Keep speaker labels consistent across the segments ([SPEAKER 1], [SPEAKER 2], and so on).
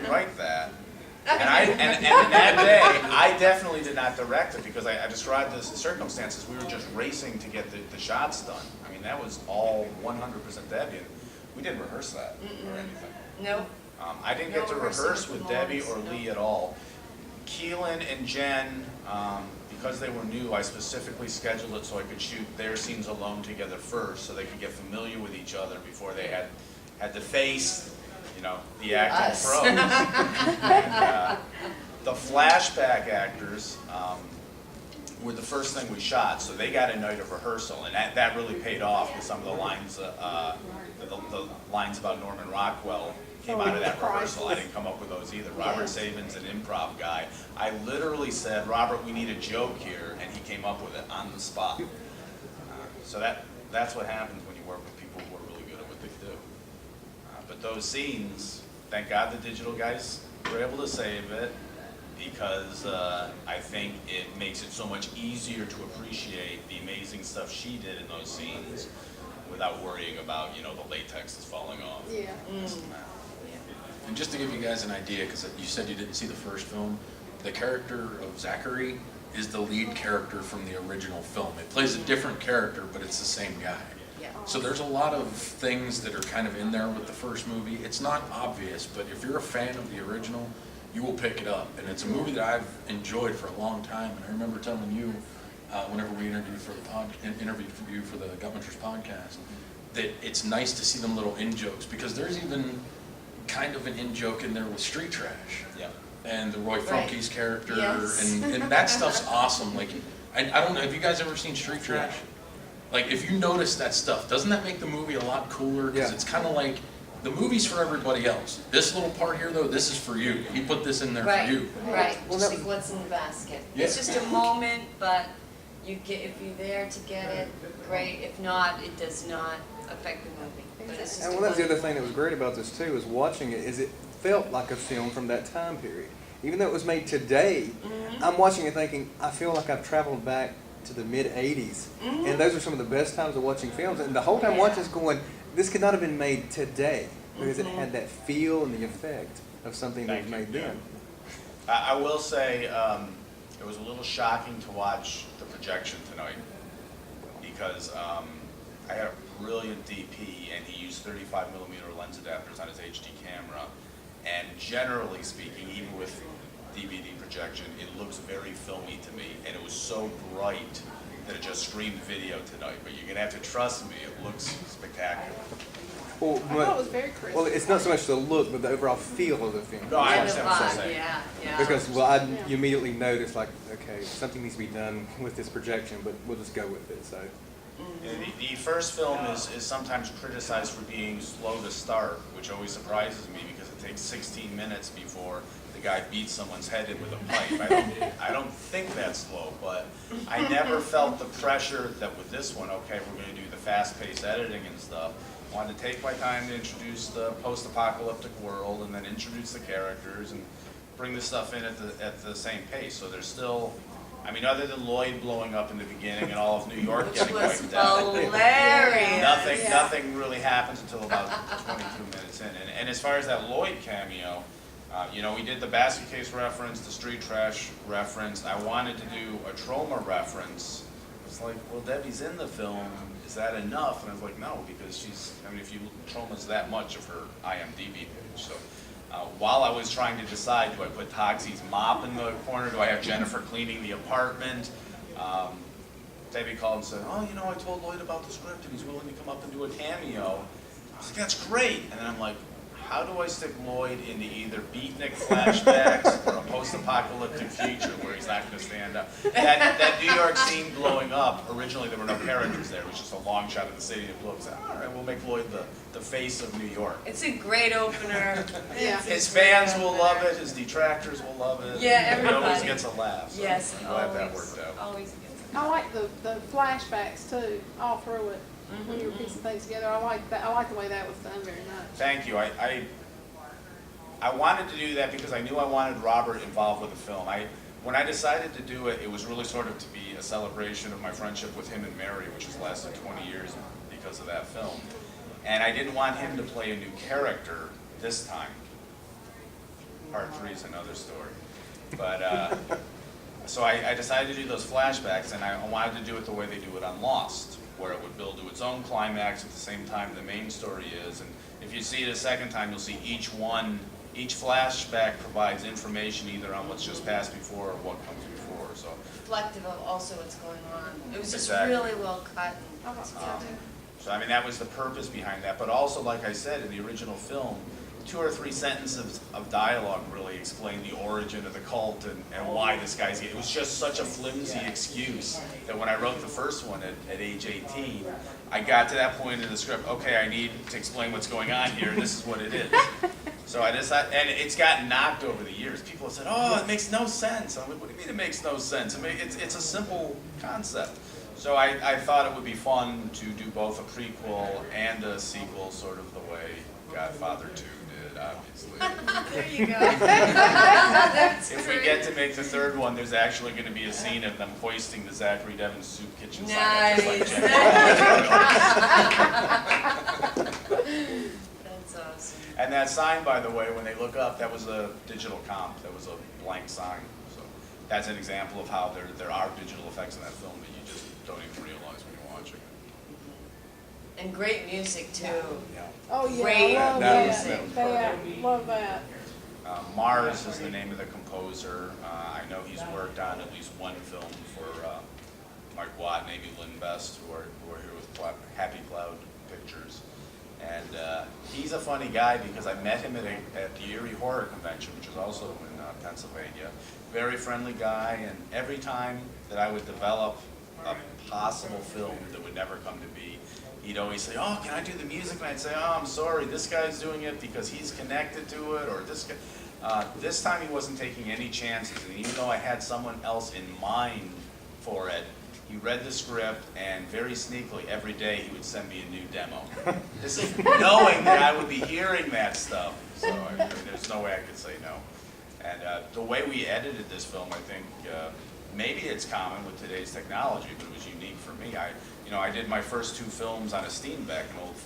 [SPEAKER 1] write that. And that day, I definitely did not direct it because I described the circumstances. We were just racing to get the shots done. I mean, that was all 100% Debbie. And we didn't rehearse that or anything.
[SPEAKER 2] Nope.
[SPEAKER 1] I didn't get to rehearse with Debbie or Lee at all. Keelan and Jen, because they were new, I specifically scheduled it so I could shoot their scenes alone together first so they could get familiar with each other before they had to face, you know, the acting pros. And, the flashback actors were the first thing we shot, so they got a night of rehearsal, and that really paid off with some of the lines, the lines about Norman Rockwell came out of that rehearsal. I didn't come up with those either. Robert Saban's an improv guy. I literally said, Robert, we need a joke here, and he came up with it on the spot. So that's what happens when you work with people who are really good at what they do. But those scenes, thank God the digital guys were able to save it, because I think it makes it so much easier to appreciate the amazing stuff she did in those scenes without worrying about, you know, the latex is falling off.
[SPEAKER 3] Yeah.
[SPEAKER 4] And just to give you guys an idea, because you said you didn't see the first film, the character of Zachary is the lead character from the original film. It plays a different character, but it's the same guy.
[SPEAKER 2] Yeah.
[SPEAKER 4] So there's a lot of things that are kind of in there with the first movie. It's not obvious, but if you're a fan of the original, you will pick it up. And it's a movie that I've enjoyed for a long time. And I remember telling you, whenever we interviewed for the Gutmunchers podcast, that it's nice to see them little in-jokes, because there's even kind of an in-joke in there with Street Trash.
[SPEAKER 1] Yeah.
[SPEAKER 4] And the Roy Funke's character,
[SPEAKER 2] Yes.
[SPEAKER 4] and that stuff's awesome. Like, I don't know, have you guys ever seen Street Trash? Like, if you notice that stuff, doesn't that make the movie a lot cooler? Because it's kind of like, the movie's for everybody else. This little part here, though, this is for you. He put this in there for you.
[SPEAKER 2] Right,
[SPEAKER 3] Well,
[SPEAKER 2] just
[SPEAKER 3] that-
[SPEAKER 2] like what's in the basket.
[SPEAKER 4] Yeah.
[SPEAKER 2] It's just a moment, but if you're there to get it, great. If not, it does not affect the movie. But it's just
[SPEAKER 5] And well, that's the other thing that was great about this too, is watching it, is it felt like a film from that time period. Even though it was made today, I'm watching it thinking, I feel like I've traveled back to the mid-'80s. And those are some of the best times of watching films. And the whole time watching this going, this could not have been made today, because it had that feel and the effect of something that was made then.
[SPEAKER 1] I will say, it was a little shocking to watch the projection tonight, because I had a brilliant DP, and he used 35mm lens adapters on his HD camera, and generally speaking, even with DVD projection, it looks very filmy to me, and it was so bright that it just screamed video tonight. But you're going to have to trust me, it looks spectacular.
[SPEAKER 5] Well,
[SPEAKER 3] I thought it was very crisp.
[SPEAKER 5] well, it's not so much the look, but the overall feel of the film.
[SPEAKER 1] No, I
[SPEAKER 2] Yeah,
[SPEAKER 1] understand
[SPEAKER 2] the
[SPEAKER 1] what you're
[SPEAKER 2] vibe,
[SPEAKER 1] saying.
[SPEAKER 2] yeah.
[SPEAKER 5] Because, well, you immediately notice, like, okay, something needs to be done with this projection, but we'll just go with it, so.
[SPEAKER 1] And the first film is sometimes criticized for being slow to start, which always surprises me, because it takes 16 minutes before the guy beats someone's head in with a pipe. I don't think that's slow, but I never felt the pressure that with this one, okay, we're going to do the fast-paced editing and stuff. I wanted to take my time to introduce the post-apocalyptic world, and then introduce the characters and bring the stuff in at the same pace. So there's still, I mean, other than Lloyd blowing up in the beginning and all of New York
[SPEAKER 2] Which
[SPEAKER 1] getting
[SPEAKER 2] was
[SPEAKER 1] wiped out,
[SPEAKER 2] hilarious.
[SPEAKER 1] nothing really happens until about 22 minutes in. And as far as that Lloyd cameo, you know, we did the basket case reference, the Street Trash reference. I wanted to do a Troma reference. It's like, well, Debbie's in the film. Is that enough? And I was like, no, because she's, I mean, if you, Troma's that much of her IMDb page. So while I was trying to decide, do I put Toxie's mop in the corner? Do I have Jennifer cleaning the apartment? Debbie called and said, oh, you know, I told Lloyd about the script and he's willing to come up and do a cameo. I was like, that's great. And then I'm like, how do I stick Lloyd into either beatnik flashbacks or a post-apocalyptic future where he's not going to stand up? That New York scene blowing up, originally there were no characters there. It was just a long shot of the city that blew up. So, all right, we'll make Lloyd the face of New York.
[SPEAKER 2] It's a great opener.
[SPEAKER 3] Yeah.
[SPEAKER 1] His fans will love it. His detractors will love it.
[SPEAKER 2] Yeah,
[SPEAKER 1] He always
[SPEAKER 2] everybody.
[SPEAKER 1] gets a laugh. So
[SPEAKER 2] Yes,
[SPEAKER 1] I'm glad that
[SPEAKER 2] always,
[SPEAKER 1] worked out.
[SPEAKER 2] always good.
[SPEAKER 3] I like the flashbacks too, all through it, when you were piecing things together. I like that. I like the way that was done very much.
[SPEAKER 1] Thank you. I wanted to do that because I knew I wanted Robert involved with the film. When I decided to do it, it was really sort of to be a celebration of my friendship with him and Mary, which has lasted 20 years because of that film. And I didn't want him to play a new character this time. part 3 is another story. But, so I decided to do those flashbacks, and I wanted to do it the way they do it on Lost, where it would build to its own climax at the same time the main story is. And if you see it a second time, you'll see each flashback provides information either on what's just passed before or what comes before, so.
[SPEAKER 2] Reflective of also what's going on. It was just
[SPEAKER 1] Exactly.
[SPEAKER 2] really well cut
[SPEAKER 3] I
[SPEAKER 2] and
[SPEAKER 3] like
[SPEAKER 2] put
[SPEAKER 3] that.
[SPEAKER 2] together.
[SPEAKER 1] So I mean, that was the purpose behind that, but also, like I said, in the original film, 2 or 3 sentences of dialogue really explain the origin of the cult and why this guy's here. It was just such a flimsy excuse that when I wrote the first one at age 18, I got to that point in the script, okay, I need to explain what's going on here, and this is what it is. So I decided, and it's gotten knocked over the years. People have said, oh, it makes no sense. I'm like, what do you mean it makes no sense? I mean, it's a simple concept. So I thought it would be fun to do both a prequel and a sequel, sort of the way Godfather 2 did, obviously.
[SPEAKER 2] There you go. That's
[SPEAKER 1] If we
[SPEAKER 2] great.
[SPEAKER 1] get to make the third one, there's actually going to be a scene of them hoisting the Zachary Devon Soup Kitchen sign up, just like
[SPEAKER 2] Nice.
[SPEAKER 1] Jen.
[SPEAKER 2] That's awesome.
[SPEAKER 1] And that sign, by the way, when they look up, that was a digital comp. That was a blank sign. So that's an example of how there are digital effects in that film that you just don't even realize when you're watching it.
[SPEAKER 2] And great music too.
[SPEAKER 1] Yeah.
[SPEAKER 3] Oh, yeah,
[SPEAKER 2] Great
[SPEAKER 3] I love
[SPEAKER 2] music.
[SPEAKER 3] that. Love that.
[SPEAKER 1] Mars is the name of the composer. I know he's worked on at least one film for Mike Watt and Amy Lynn Best, who are here with Happy Cloud Pictures. And he's a funny guy because I met him at the Erie Horror Convention, which is also in Pennsylvania. Very friendly guy, and every time that I would develop a possible film that would never come to be, he'd always say, oh, can I do the music? And I'd say, oh, I'm sorry, this guy's doing it because he's connected to it, or this guy. This time he wasn't taking any chances, and even though I had someone else in mind for it, he read the script, and very sneakily, every day he would send me a new demo. This is knowing that I would be hearing that stuff, so I mean, there's no way I could say no. And the way we edited this film, I think, maybe it's common with today's technology, but it was unique for me. I did my first 2 films on a Steenbeck, an old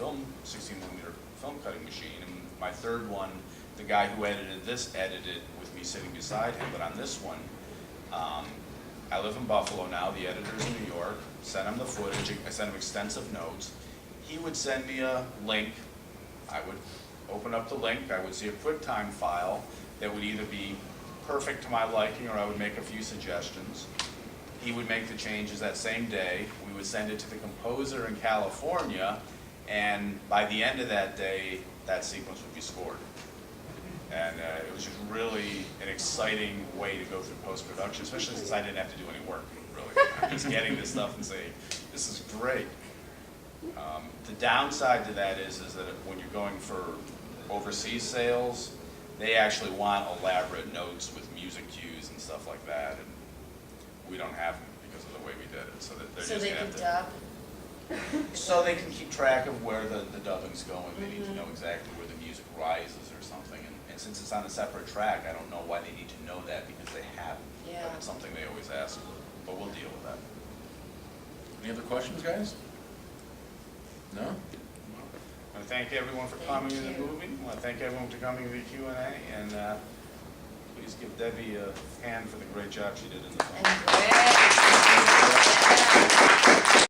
[SPEAKER 1] 16mm film cutting machine, and my third one, the guy who edited this edited with me sitting beside him, but on this one, I live in Buffalo now, the editor's in New York, sent him the footage, I sent him extensive notes. He would send me a link, I would open up the link, I would see a QuickTime file that would either be perfect to my liking or I would make a few suggestions. He would make the changes that same day, we would send it to the composer in California, and by the end of that day, that sequence would be scored. And it was just really an exciting way to go through post-production, especially since I didn't have to do any work, really. I'm just getting this stuff and saying, this is great. The downside to that is that when you're going for overseas sales, they actually want elaborate notes with music cues and stuff like that, and we don't have them because of the way we did it. So that they're
[SPEAKER 2] So
[SPEAKER 1] just
[SPEAKER 2] they
[SPEAKER 1] gonna
[SPEAKER 2] can
[SPEAKER 1] have
[SPEAKER 2] dub?
[SPEAKER 1] to, so they can keep track of where the dubbing's going. They need to know exactly where the music rises or something. And since it's on a separate track, I don't know why they need to know that because they haven't.
[SPEAKER 2] Yeah.
[SPEAKER 1] But it's something they always ask for. But we'll deal with that.
[SPEAKER 4] Any other questions, guys? No?
[SPEAKER 1] I want to thank everyone for coming to the movie. I want to thank everyone for coming to the Q&A. And please give Debbie a hand for the great job she did in the film.
[SPEAKER 2] And great.